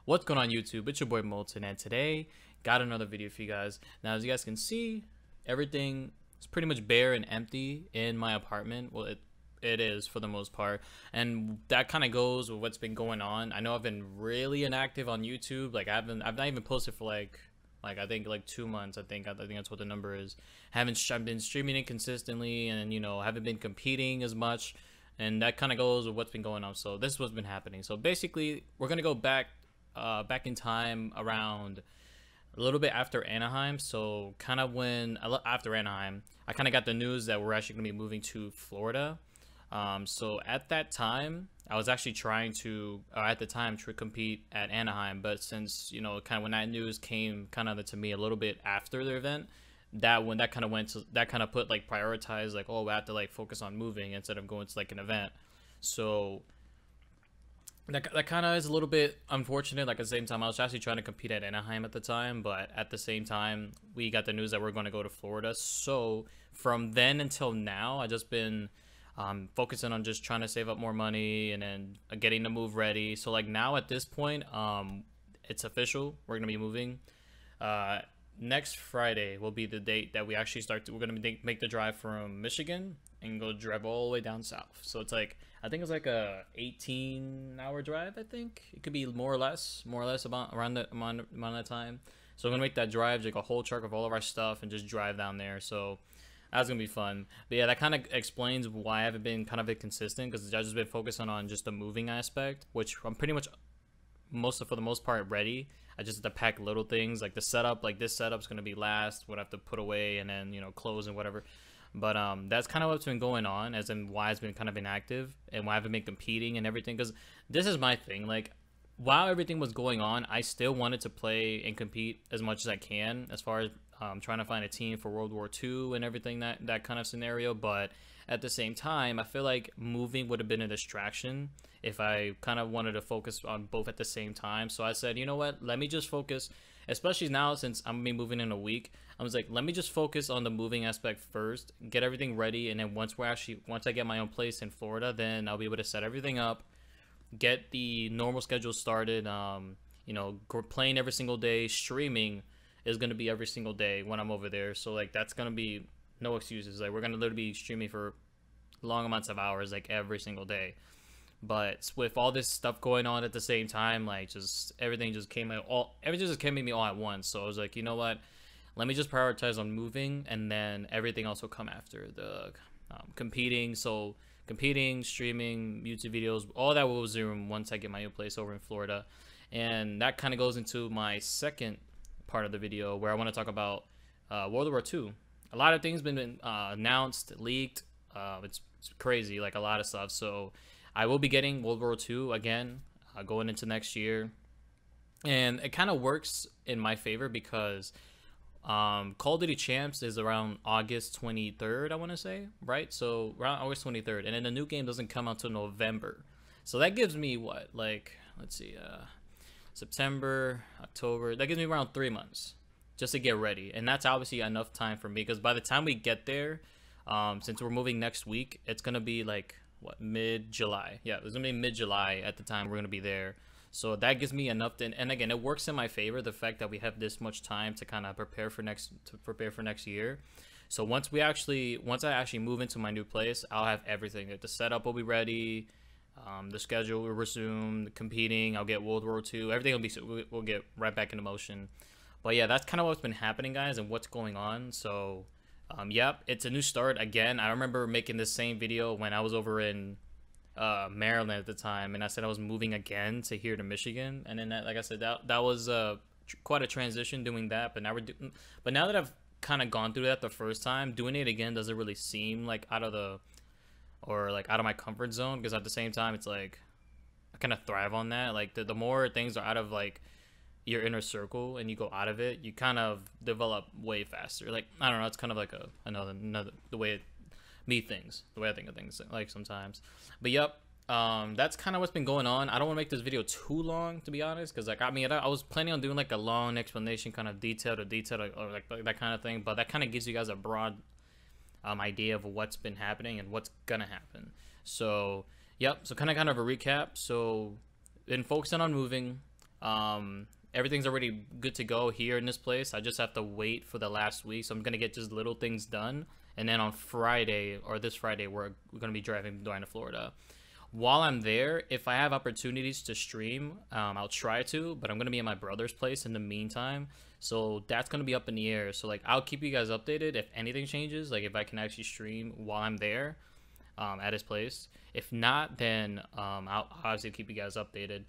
What's going on YouTube? It's your boy Molten, and today got another video for you guys. Now, as you guys can see, everything is pretty much bare and empty in my apartment. Well, it is for the most part, and that kind of goes with what's been going on. I know I've been really inactive on YouTube. Like I've not even posted for like I think like 2 months. I think that's what the number is. I've been streaming inconsistently, and haven't been competing as much. And that kind of goes with what's been going on. So this is what's been happening. So basically, we're gonna go back in time around a little bit after Anaheim. So kind of after Anaheim, I kind of got the news that we're actually gonna be moving to Florida. So at that time, I was actually trying to compete at Anaheim, but since kind of when that news came kind of to me a little bit after the event, that kind of put like prioritize like, oh, we have to like focus on moving instead of going to like an event. So that kind of is a little bit unfortunate. Like at the same time, I was actually trying to compete at Anaheim at the time, but at the same time we got the news that we're going to go to Florida. So from then until now, I just been focusing on just trying to save up more money and then getting the move ready. So like now at this point, it's official, we're gonna be moving. Next Friday will be the date that we actually we're gonna make the drive from Michigan and go drive all the way down south. So it's like, I think it's like a 18-hour drive. I think it could be more or less about around the amount of time. So we're gonna make that drive, like a whole truck of all of our stuff, and just drive down there. So that's gonna be fun. But yeah, that kind of explains why I haven't been kind of inconsistent, because I've just been focusing on just the moving aspect, which I'm pretty much for the most part ready. I just have to pack little things like the setup. Like this setup's gonna be last. What I have to put away and then clothes and whatever. But that's kind of what's been going on, as in why it's been kind of inactive and why I haven't been competing and everything. Because this is my thing. Like while everything was going on, I still wanted to play and compete as much as I can, as far as trying to find a team for World War II and everything, that kind of scenario. But at the same time, I feel like moving would have been a distraction if I kind of wanted to focus on both at the same time. So I said, you know what, let me just focus, especially now since I'm gonna be moving in a week. I was like, let me just focus on the moving aspect first, get everything ready, and then once I get my own place in Florida, then I'll be able to set everything up, get the normal schedule started. Playing every single day, streaming is going to be every single day when I'm over there. So like that's going to be no excuses. Like we're going to literally be streaming for long amounts of hours, like every single day. But with all this stuff going on at the same time, like everything just came at me all at once. So I was like, you know what, let me just prioritize on moving, and then everything else will come after. The competing, streaming, YouTube videos, all that will resume once I get my new place over in Florida. And that kind of goes into my second part of the video, where I want to talk about World War II. A lot of things been announced, leaked. It's crazy, like a lot of stuff. So I will be getting World War II again going into next year, and it kind of works in my favor because Call of Duty Champs is around August 23rd, I want to say, right? So around August 23rd, and then the new game doesn't come out till November. So that gives me what, like, let's see, September, October, that gives me around 3 months just to get ready. And that's obviously enough time for me, because by the time we get there, since we're moving next week, it's gonna be like what, mid-July. Yeah, it's gonna be mid-July at the time we're gonna be there. So that gives me enough and again, it works in my favor, the fact that we have this much time to kind of prepare for next year. So once I actually move into my new place, I'll have everything. The setup will be ready, the schedule will resume, the competing, I'll get World War II, everything we'll get right back into motion. But yeah, that's kind of what's been happening, guys, and what's going on. So yep, it's a new start again. I remember making this same video when I was over in Maryland at the time, and I said I was moving again to here to Michigan, and then like I said, that was quite a transition doing that. But now that I've kind of gone through that the first time, doing it again doesn't really seem like out of my comfort zone, because at the same time it's like I kind of thrive on that. Like the more things are out of like your inner circle and you go out of it, you kind of develop way faster. Like I don't know, it's kind of like another the way I think of things like sometimes. But yep, that's kind of what's been going on. I don't want to make this video too long, to be honest, because like I was planning on doing like a long explanation, kind of detail to detail, or like that kind of thing, but that kind of gives you guys a broad idea of what's been happening and what's gonna happen. So yep, so kind of a recap. So been focusing on moving, Everything's already good to go here in this place. I just have to wait for the last week, so I'm gonna get just little things done, and then on Friday, or this Friday, we're gonna be driving down to Florida. While I'm there, if I have opportunities to stream, I'll try to, but I'm gonna be at my brother's place in the meantime, so that's gonna be up in the air. So like, I'll keep you guys updated if anything changes, like if I can actually stream while I'm there at his place. If not, then I'll obviously keep you guys updated.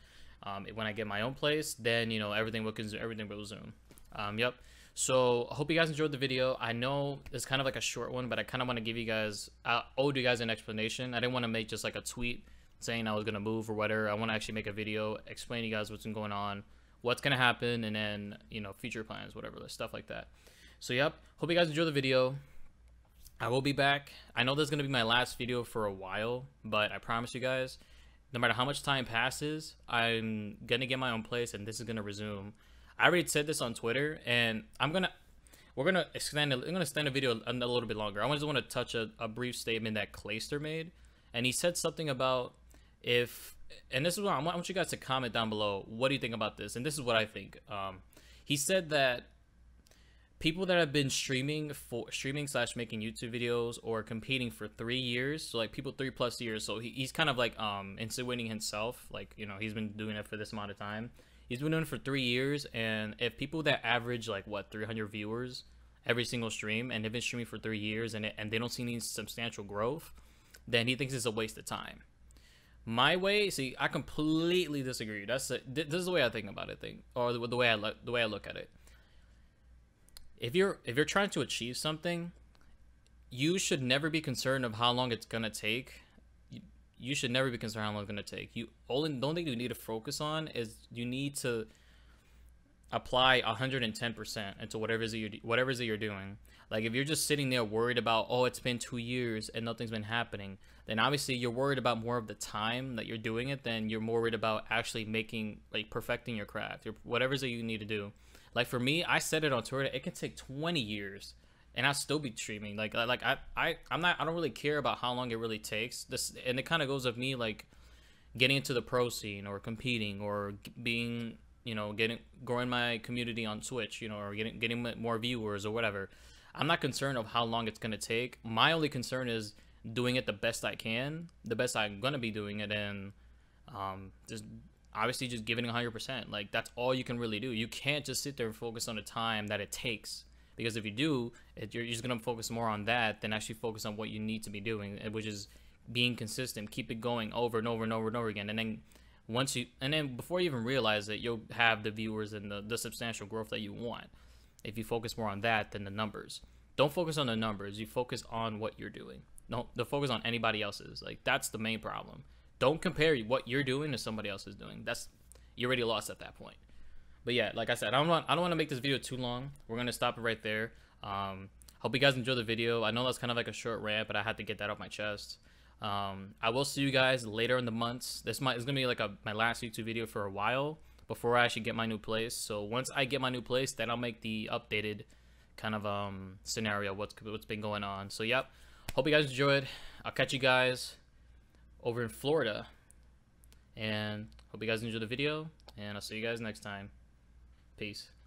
When I get my own place, then everything will resume. Yep. So I hope you guys enjoyed the video. I know it's kind of like a short one, but I kind of want to give you guys, I owed you guys an explanation. I didn't want to make just like a tweet saying I was gonna move or whatever. I want to actually make a video, explain to you guys what's been going on, what's gonna happen, and then future plans, whatever, stuff like that. So yep. Hope you guys enjoy the video. I will be back. I know this is gonna be my last video for a while, but I promise you guys, no matter how much time passes, I'm gonna get my own place and this is gonna resume. I already said this on Twitter, and I'm gonna extend the video a little bit longer. I just want to touch a brief statement that Clayster made, and he said something about and this is what I want you guys to comment down below. What do you think about this? And this is what I think. He said that people that have been streaming slash making YouTube videos or competing for 3 years, so like people 3+ years, so he's kind of like insinuating himself, like he's been doing it for this amount of time. He's been doing it for 3 years, and if people that average like 300 viewers every single stream, and they've been streaming for 3 years and they don't see any substantial growth, then he thinks it's a waste of time. My way, see, I completely disagree. This is the way I think about it, or the way I look at it. If you're trying to achieve something, you should never be concerned of how long it's gonna take. You should never be concerned how long it's gonna take. The only thing you need to focus on is you need to apply 110% into whatever it is that you're doing. Like if you're just sitting there worried about, oh, it's been 2 years and nothing's been happening, then obviously you're worried about more of the time that you're doing it than you're more worried about actually perfecting your craft, or whatever it is that you need to do. Like for me, I said it on Twitter, it can take 20 years and I'll still be streaming. I don't really care about how long it really takes. And it kind of goes with me like getting into the pro scene or competing or being, growing my community on Twitch, or getting more viewers or whatever. I'm not concerned of how long it's gonna take. My only concern is doing it the best I can, the best I'm gonna be doing it, and just obviously just giving 100%. Like that's all you can really do. You can't just sit there and focus on the time that it takes, because if you do, you're just gonna focus more on that than actually focus on what you need to be doing, which is being consistent, keep it going over and over and over and over again, and then before you even realize it, you'll have the viewers and the substantial growth that you want. If you focus more on that than the numbers. Don't focus on the numbers. You focus on what you're doing. Don't focus on anybody else's. Like that's the main problem. Don't compare what you're doing to somebody else's doing. You're already lost at that point. But yeah, like I said, I don't want to make this video too long. We're gonna stop it right there. Hope you guys enjoyed the video. I know that's kind of like a short rant, but I had to get that off my chest. I will see you guys later in the months. It's gonna be like my last YouTube video for a while before I actually get my new place. So once I get my new place, then I'll make the updated kind of scenario what's been going on. So yep, hope you guys enjoyed. I'll catch you guys over in Florida, and hope you guys enjoyed the video, and I'll see you guys next time. Peace.